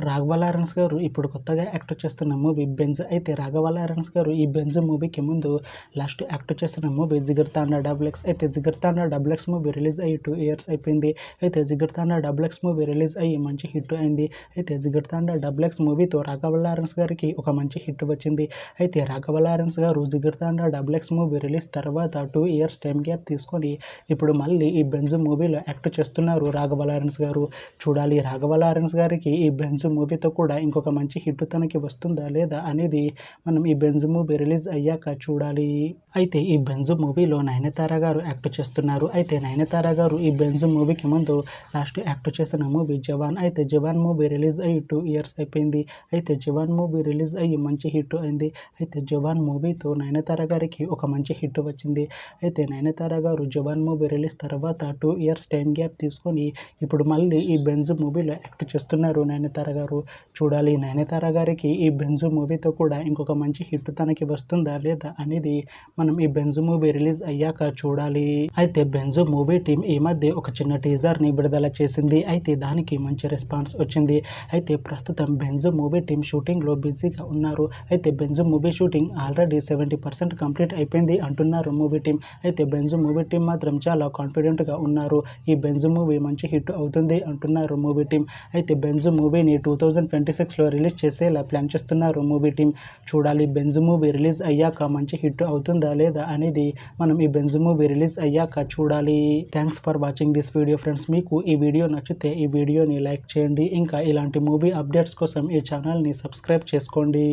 Raghava Lawrence గారు ఇప్పుడు కొత్తగా యాక్ట్ చేస్తున్న మూవీ బెంజ్. అయితే రాఘవ లారెన్స్ గారు ఈ బెంజ్ మూవీకి ముందు లాస్ట్ యాక్ట్ చేస్తున్న మూవీ జిగర్తాండా డబుల్ ఎక్స్. అయితే Jigarthanda double X movie release అయ్యి 2 years అయిపోయింది. అయితే Jigarthanda double X movie release అయ్యి మంచి హిట్ అయింది. అయితే జిగర్తాండా డబుల్ ఎక్స్ మూవీతో రాఘవ లారెన్స్ గారికి ఒక మంచి హిట్ వచ్చింది. అయితే రాఘవ లారెన్స్ గారు Jigarthanda double X movie release తర్వాత 2 years టైం గ్యాప్ తీసుకొని ఇప్పుడు మళ్ళీ ఈ బెంజ్ మూవీలో యాక్ట్ చేస్తున్నారు రాఘవ లారెన్స్ గారు. చూడాలి రాఘవ లారెన్స్ గారికి ఈ బెంజ్ మూవీతో కూడా ఇంకొక మంచి హిట్ తనకి వస్తుందా లేదా అనేది మనం ఈ బెంజ్ మూవీ రిలీజ్ అయ్యాక చూడాలి. అయితే ఈ బెంజ్ మూవీలో నయనతార గారు యాక్ట్ చేస్తున్నారు. అయితే నయనతార గారు ఈ బెంజ్ మూవీకి ముందు లాస్ట్ యాక్ట్ చేసిన మూవీ జవాన్. అయితే జవాన్ మూవీ రిలీజ్ అయ్యి 2 years అయిపోయింది. అయితే జవాన్ మూవీ రిలీజ్ అయ్యి మంచి హిట్ అయింది. అయితే జవాన్ మూవీతో నయనతార గారికి ఒక మంచి హిట్ వచ్చింది. అయితే నయనతార గారు జవాన్ మూవీ రిలీజ్ తర్వాత 2 years టైం గ్యాప్ తీసుకొని ఇప్పుడు మళ్ళీ ఈ బెంజ్ మూవీలో యాక్ట్ చేస్తున్నారు నయనతార గారు. చూడాలి నయనతార గారికి ఈ బెంజ్ మూవీతో కూడా ఇంకొక మంచి హిట్ తనకి వస్తుందా లేదా అనేది మనం ఈ బెంజ్ మూవీ రిలీజ్ అయ్యాక చూడాలి. అయితే బెంజ్ మూవీ టీం ఈ మధ్య ఒక చిన్న టీజర్ని విడుదల చేసింది. అయితే దానికి మంచి రెస్పాన్స్ వచ్చింది. అయితే ప్రస్తుతం బెంజ్ మూవీ టీం షూటింగ్లో బిజీగా ఉన్నారు. అయితే Benz movie shooting already 70% complete అయిపోయింది అంటున్నారు మూవీ టీం. అయితే బెంజ్ మూవీ టీం మాత్రం చాలా కాన్ఫిడెంట్గా ఉన్నారు. ఈ బెంజ్ మూవీ మంచి హిట్ అవుతుంది అంటున్నారు మూవీ టీం. అయితే బెంజ్ మూవీని 2026లో రిలీజ్ చేసేలా ప్లాన్ చేస్తున్నారు మూవీ టీం. చూడాలి బెంజ్ మూవీ రిలీజ్ అయ్యాక మంచి హిట్ అవుతుందా లేదా అనేది మనం ఈ బెంజ్ మూవీ రిలీజ్ అయ్యాక చూడాలి. Thanks for watching this video friends. మీకు ఈ వీడియో నచ్చితే ఈ వీడియోని లైక్ చేయండి. ఇంకా ఇలాంటి మూవీ అప్డేట్స్ కోసం ఈ ఛానల్ని సబ్స్క్రైబ్ చేసుకోండి.